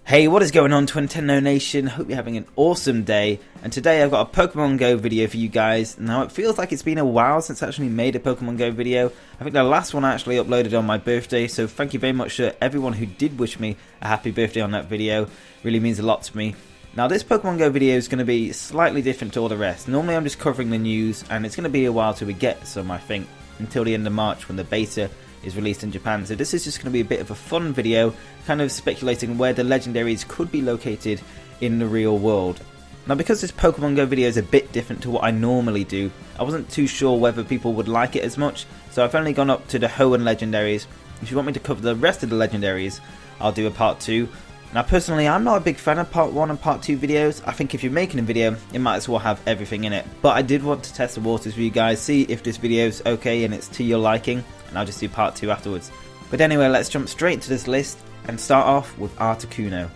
Hey, what is going on, Twintendo Nation? Hope you're having an awesome day. And today I've got a Pokemon Go video for you guys. Now, it feels like it's been a while since I actually made a Pokemon Go video. I think the last one I actually uploaded on my birthday, so thank you very much to everyone who did wish me a happy birthday on that video. Really means a lot to me. Now, this Pokemon Go video is going to be slightly different to all the rest. Normally I'm just covering the news, and it's going to be a while till we get some, I think, until the end of March when the beta is released in Japan. So this is just going to be a bit of a fun video, kind of speculating where the legendaries could be located in the real world. Now, because this Pokemon Go video is a bit different to what I normally do, I wasn't too sure whether people would like it as much, so I've only gone up to the Hoenn legendaries. If you want me to cover the rest of the legendaries, I'll do a part 2. Now, personally, I'm not a big fan of part 1 and part 2 videos. I think if you're making a video, it might as well have everything in it. But I did want to test the waters for you guys, see if this video is okay and it's to your liking, and I'll just do part 2 afterwards. But anyway, let's jump straight into this list and start off with Articuno.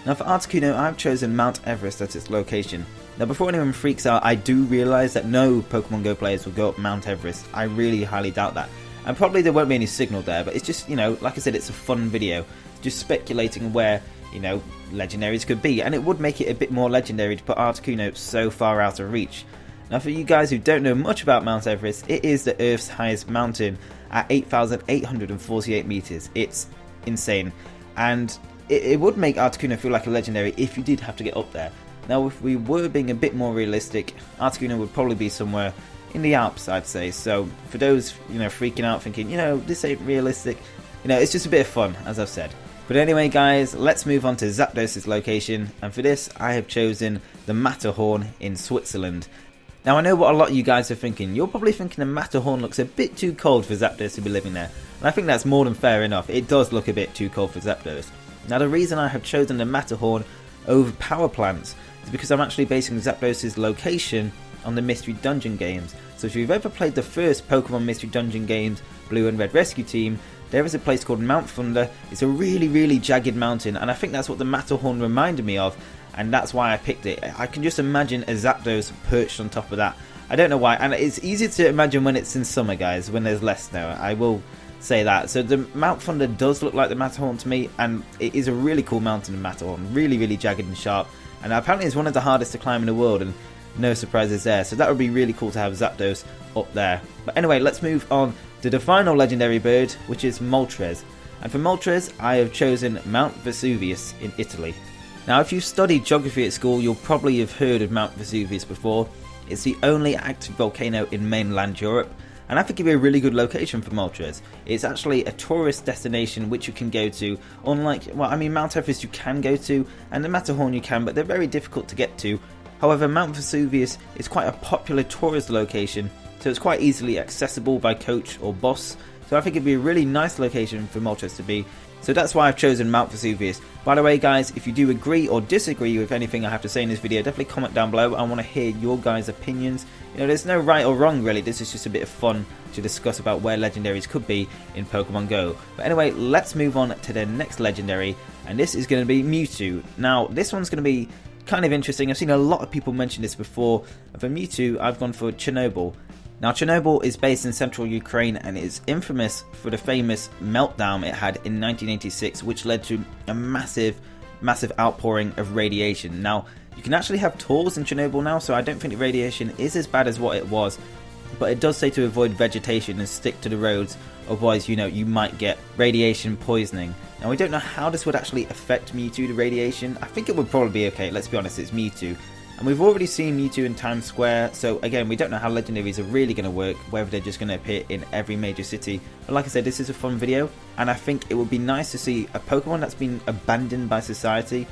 Now, for Articuno, I've chosen Mount Everest as its location. Now, before anyone freaks out, I do realise that no Pokemon Go players will go up Mount Everest. I really highly doubt that. And probably there won't be any signal there, but it's just, you know, like I said, it's a fun video. Just speculating where, you know, legendaries could be, and it would make it a bit more legendary to put Articuno so far out of reach. Now, for you guys who don't know much about Mount Everest, it is the Earth's highest mountain at 8,848 meters. It's insane, and it would make Articuno feel like a legendary if you did have to get up there. Now, if we were being a bit more realistic, Articuno would probably be somewhere in the Alps, I'd say. So for those, you know, freaking out thinking, you know, this ain't realistic, you know, it's just a bit of fun, as I've said. But anyway, guys, let's move on to Zapdos' location, and for this I have chosen the Matterhorn in Switzerland. Now, I know what a lot of you guys are thinking. You're probably thinking the Matterhorn looks a bit too cold for Zapdos to be living there, and I think that's more than fair enough. It does look a bit too cold for Zapdos. Now, the reason I have chosen the Matterhorn over power plants is because I'm actually basing Zapdos' location on the Mystery Dungeon games. So if you've ever played the first Pokemon Mystery Dungeon games, Blue and Red Rescue Team, there is a place called Mount Thunder. It's a really jagged mountain, and I think that's what the Matterhorn reminded me of, and that's why I picked it. I can just imagine a Zapdos perched on top of that. I don't know why, and it's easy to imagine when it's in summer, guys, when there's less snow. I will say that. So the Mount Thunder does look like the Matterhorn to me, and it is a really cool mountain, the Matterhorn. Really jagged and sharp, and apparently it's one of the hardest to climb in the world, and no surprises there. So that would be really cool to have Zapdos up there. But anyway, let's move on to the final legendary bird, which is Moltres. And for Moltres, I have chosen Mount Vesuvius in Italy. Now, if you've studied geography at school, you'll probably have heard of Mount Vesuvius before. It's the only active volcano in mainland Europe, and I think it'd be a really good location for Moltres. It's actually a tourist destination which you can go to, unlike, well, I mean, Mount Everest you can go to, and the Matterhorn you can, but they're very difficult to get to. However, Mount Vesuvius is quite a popular tourist location, so it's quite easily accessible by coach or bus. So I think it'd be a really nice location for Moltres to be. So that's why I've chosen Mount Vesuvius. By the way, guys, if you do agree or disagree with anything I have to say in this video, definitely comment down below. I want to hear your guys' opinions. You know, there's no right or wrong really. This is just a bit of fun to discuss about where legendaries could be in Pokemon Go. But anyway, let's move on to the next legendary, and this is going to be Mewtwo. Now, this one's going to be kind of interesting. I've seen a lot of people mention this before. For Mewtwo, I've gone for Chernobyl. Now, Chernobyl is based in central Ukraine and is infamous for the famous meltdown it had in 1986, which led to a massive outpouring of radiation. Now, you can actually have tours in Chernobyl now, so I don't think the radiation is as bad as what it was, but it does say to avoid vegetation and stick to the roads, otherwise, you know, you might get radiation poisoning. Now, we don't know how this would actually affect Mewtwo, the radiation. I think it would probably be okay. Let's be honest, it's Mewtwo. And we've already seen Mewtwo in Times Square, so again, we don't know how legendaries are really going to work, whether they're just going to appear in every major city. But like I said, this is a fun video, and I think it would be nice to see a Pokemon that's been abandoned by society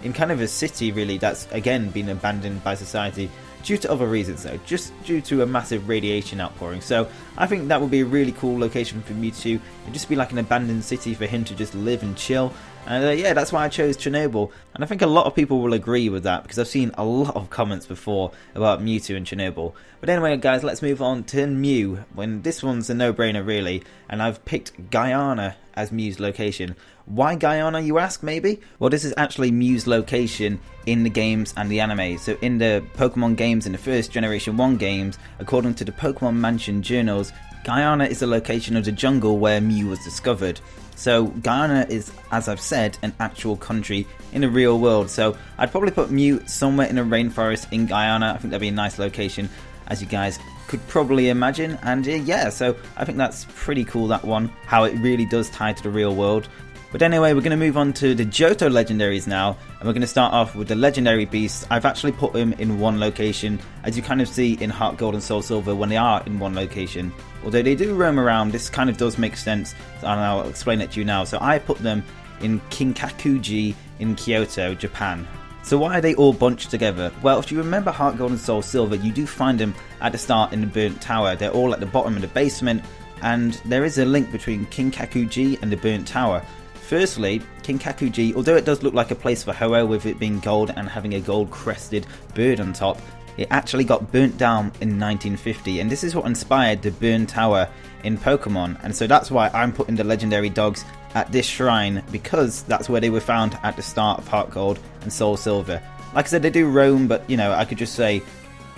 in kind of a city, really, that's again been abandoned by society due to other reasons, though, just due to a massive radiation outpouring. So I think that would be a really cool location for Mewtwo. It'd just be like an abandoned city for him to just live and chill. And yeah, that's why I chose Chernobyl, and I think a lot of people will agree with that because I've seen a lot of comments before about Mewtwo and Chernobyl. But anyway, guys, let's move on to Mew, when this one's a no-brainer really, and I've picked Guyana as Mew's location. Why Guyana, you ask, maybe? Well, this is actually Mew's location in the games and the anime. So in the Pokemon games, in the first Generation 1 games, according to the Pokemon Mansion journals, Guyana is the location of the jungle where Mew was discovered. So Guyana is, as I've said, an actual country in the real world. So I'd probably put Mew somewhere in a rainforest in Guyana. I think that'd be a nice location, as you guys could probably imagine. And yeah, so I think that's pretty cool, that one, how it really does tie to the real world. But anyway, we're going to move on to the Johto legendaries now, and we're going to start off with the legendary beasts. I've actually put them in one location, as you kind of see in Heart Gold and Soul Silver when they are in one location. Although they do roam around, this kind of does make sense, and I'll explain it to you now. So I put them in Kinkakuji in Kyoto, Japan. So why are they all bunched together? Well, if you remember Heart Gold and Soul Silver, you do find them at the start in the Burnt Tower. They're all at the bottom of the basement, and there is a link between Kinkakuji and the Burnt Tower. Firstly, Kinkakuji, although it does look like a place for Ho-Oh with it being gold and having a gold crested bird on top, it actually got burnt down in 1950, and this is what inspired the Burnt Tower in Pokemon, and so that's why I'm putting the legendary dogs at this shrine, because that's where they were found at the start of Heart Gold and Soul Silver. Like I said, they do roam, but you know, I could just say,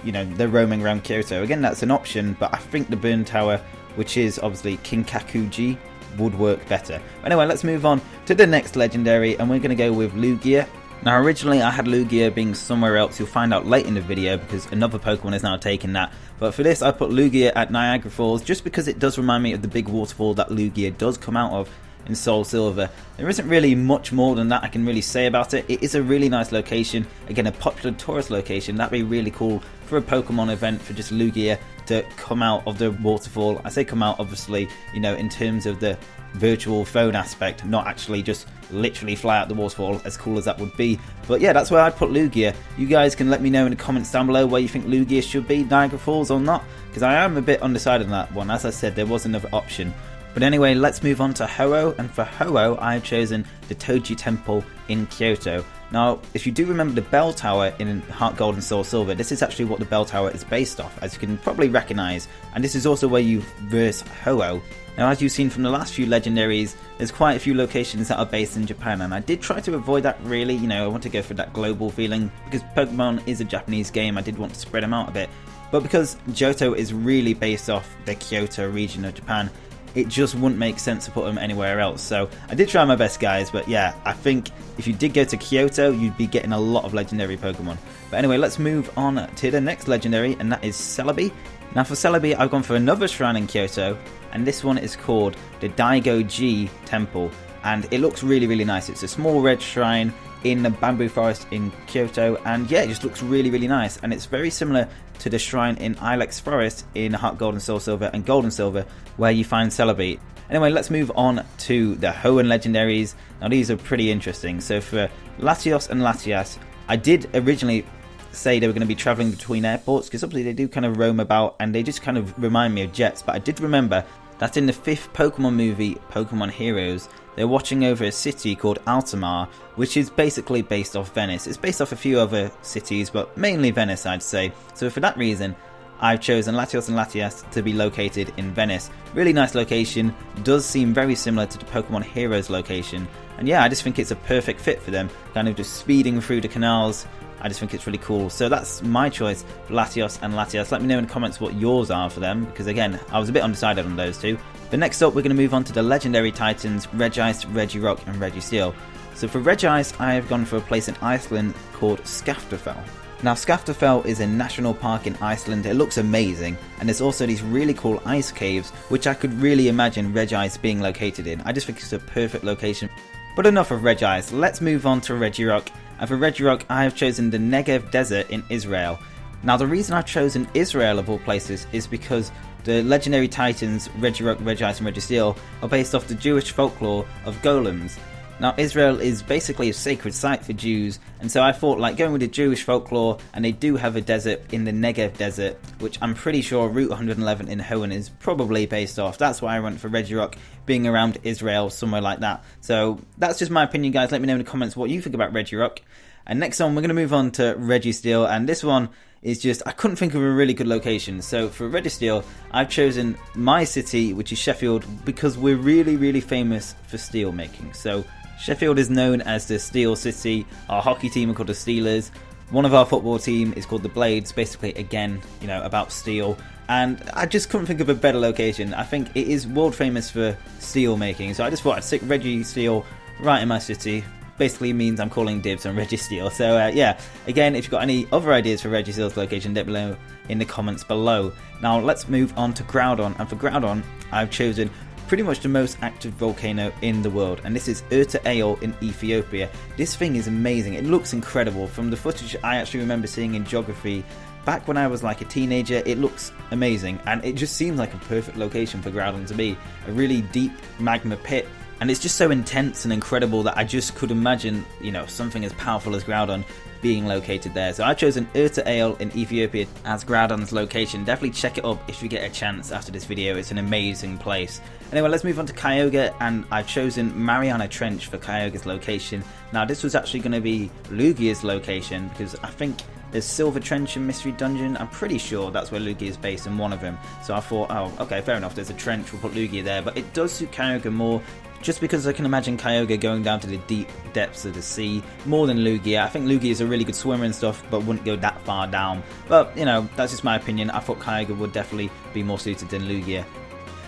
you know, they're roaming around Kyoto. Again, that's an option, but I think the Burnt Tower, which is obviously Kinkakuji, would work better. Anyway, let's move on to the next legendary, and we're going to go with Lugia. Now originally I had Lugia being somewhere else. You'll find out late in the video because another Pokemon has now taken that, but for this I put Lugia at Niagara Falls just because it does remind me of the big waterfall that Lugia does come out of in Soul Silver. There isn't really much more than that I can really say about it. It is a really nice location, again a popular tourist location. That'd be really cool for a Pokemon event for just Lugia to come out of the waterfall. I say come out obviously, you know, in terms of the virtual phone aspect, not actually just literally fly out the waterfall, as cool as that would be. But yeah, that's where I'd put Lugia. You guys can let me know in the comments down below where you think Lugia should be, Niagara Falls or not, because I am a bit undecided on that one. As I said, there was another option. But anyway, let's move on to Ho-Oh, and for Ho-Oh I've chosen the Toji Temple in Kyoto. Now, if you do remember the Bell Tower in Heart Gold and Soul Silver, this is actually what the Bell Tower is based off, as you can probably recognise, and this is also where you verse Ho-Oh. Now, as you've seen from the last few legendaries, there's quite a few locations that are based in Japan, and I did try to avoid that really, you know, I want to go for that global feeling, because Pokemon is a Japanese game, I did want to spread them out a bit. But because Johto is really based off the Kyoto region of Japan, it just wouldn't make sense to put them anywhere else. So I did try my best, guys, but yeah, I think if you did go to Kyoto, you'd be getting a lot of legendary Pokemon. But anyway, let's move on to the next legendary, and that is Celebi. Now for Celebi, I've gone for another shrine in Kyoto, and this one is called the Daigo-ji Temple, and it looks really, really nice. It's a small red shrine in the bamboo forest in Kyoto, and yeah, it just looks really, really nice, and it's very similar to the shrine in Ilex Forest in Heart Gold and Soul Silver and Gold and Silver, where you find Celebi. Anyway, let's move on to the Hoenn legendaries. Now these are pretty interesting. So for Latios and Latias, I did originally say they were going to be traveling between airports, because obviously they do kind of roam about and they just kind of remind me of jets, but I did remember that in the 5th Pokemon movie, Pokemon Heroes, they're watching over a city called Altamar, which is basically based off Venice. It's based off a few other cities, but mainly Venice, I'd say. So for that reason, I've chosen Latios and Latias to be located in Venice. Really nice location, does seem very similar to the Pokemon Heroes location. And yeah, I just think it's a perfect fit for them, kind of just speeding through the canals. I just think it's really cool. So that's my choice for Latios and Latias. Let me know in the comments what yours are for them, because again, I was a bit undecided on those two. But next up, we're going to move on to the legendary titans, Regice, Regirock and Registeel. So for Regice, I have gone for a place in Iceland called Skaftafell. Now Skaftafell is a national park in Iceland. It looks amazing, and there's also these really cool ice caves, which I could really imagine Regice being located in. I just think it's a perfect location. But enough of Regice, let's move on to Regirock. And for Regirock, I have chosen the Negev Desert in Israel. Now the reason I've chosen Israel of all places is because the legendary titans Regirock, Regice and Registeel are based off the Jewish folklore of golems. Now Israel is basically a sacred site for Jews, and so I thought like going with the Jewish folklore, and they do have a desert in the Negev Desert, which I'm pretty sure Route 111 in Hoenn is probably based off. That's why I went for Regirock being around Israel, somewhere like that. So that's just my opinion, guys. Let me know in the comments what you think about Regirock. And next on, we're going to move on to Registeel, and this one is just, I couldn't think of a really good location. So for Registeel, I've chosen my city, which is Sheffield, because we're really, really famous for steel making. So Sheffield is known as the Steel City. Our hockey team are called the Steelers. One of our football team is called the Blades, basically again, you know, about steel. and I just couldn't think of a better location. I think it is world famous for steel making, so I just thought I'd stick Registeel right in my city. Basically means I'm calling dibs on Registeel. So yeah, again, if you've got any other ideas for Registeel's location, let me know in the comments below. Now let's move on to Groudon, and for Groudon I've chosen pretty much the most active volcano in the world, and this is Articuno in Ethiopia. This thing is amazing. It looks incredible. From the footage I actually remember seeing in geography back when I was like a teenager, it looks amazing, and it just seems like a perfect location for Groudon to be. A really deep magma pit, and it's just so intense and incredible that I just could imagine, you know, something as powerful as Groudon being located there. So I've chosen Articuno in Ethiopia as Groudon's location. Definitely check it up if you get a chance after this video. It's an amazing place. Anyway, let's move on to Kyogre, and I've chosen Mariana Trench for Kyogre's location. Now this was actually going to be Lugia's location, because I think there's Silver Trench and Mystery Dungeon. I'm pretty sure that's where Lugia is based in one of them. So I thought, oh, okay, fair enough, there's a trench, we'll put Lugia there. But it does suit Kyogre more, just because I can imagine Kyogre going down to the deep depths of the sea more than Lugia. I think Lugia is a really good swimmer and stuff, but wouldn't go that far down. But, you know, that's just my opinion. I thought Kyogre would definitely be more suited than Lugia.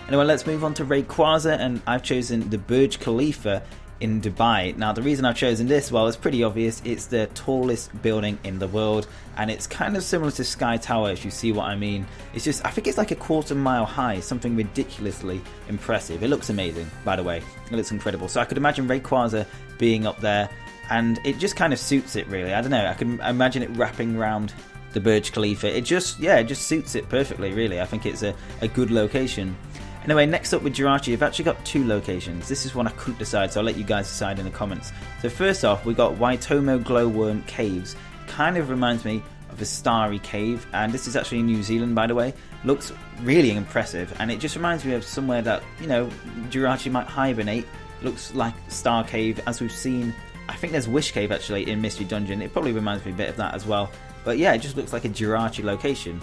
Anyway, let's move on to Rayquaza, and I've chosen the Burj Khalifa in Dubai. Now the reason I've chosen this, well, it's pretty obvious. It's the tallest building in the world, and it's kind of similar to Sky Tower, if you see what I mean. It's just, I think it's like a quarter-mile high, something ridiculously impressive. It looks amazing, by the way. It looks incredible. So I could imagine Rayquaza being up there, and it just kind of suits it, really. I don't know, I can imagine it wrapping around the Burj Khalifa. It just, yeah, it just suits it perfectly, really. I think it's a good location. Anyway, next up with Jirachi, I've actually got two locations. This is one I couldn't decide, so I'll let you guys decide in the comments. So first off, we got Waitomo Glowworm Caves. Kind of reminds me of a starry cave, and this is actually in New Zealand, by the way. Looks really impressive, and it just reminds me of somewhere that, you know, Jirachi might hibernate. Looks like Star Cave, as we've seen. I think there's Wish Cave actually in Mystery Dungeon. It probably reminds me a bit of that as well. But yeah, it just looks like a Jirachi location.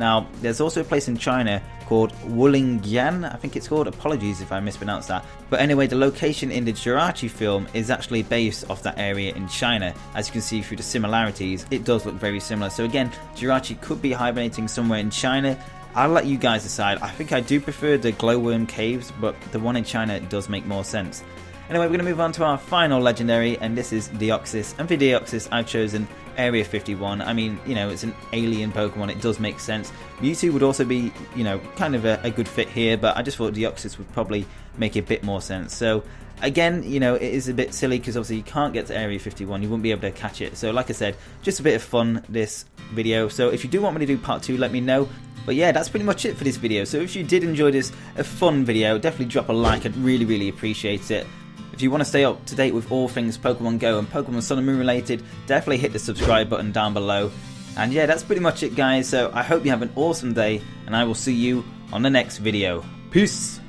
Now, there's also a place in China called Wulingyan, I think it's called. Apologies if I mispronounced that. But anyway, the location in the Jirachi film is actually based off that area in China. As you can see through the similarities, it does look very similar. So again, Jirachi could be hibernating somewhere in China. I'll let you guys decide. I think I do prefer the Glowworm Caves, but the one in China does make more sense. Anyway, we're going to move on to our final legendary, and this is Deoxys. And for Deoxys, I've chosen Area 51. I mean, you know, it's an alien Pokemon, it does make sense. Mewtwo would also be, you know, kind of a good fit here, but I just thought Deoxys would probably make a bit more sense. So, again, you know, it is a bit silly because obviously you can't get to Area 51, you wouldn't be able to catch it. So, like I said, just a bit of fun, this video. So, if you do want me to do part 2, let me know. But yeah, that's pretty much it for this video. So, if you did enjoy this, a fun video, definitely drop a like, I'd really, really appreciate it. If you want to stay up to date with all things Pokemon Go and Pokemon Sun and Moon related, definitely hit the subscribe button down below. And yeah, that's pretty much it, guys. So I hope you have an awesome day, and I will see you on the next video. Peace!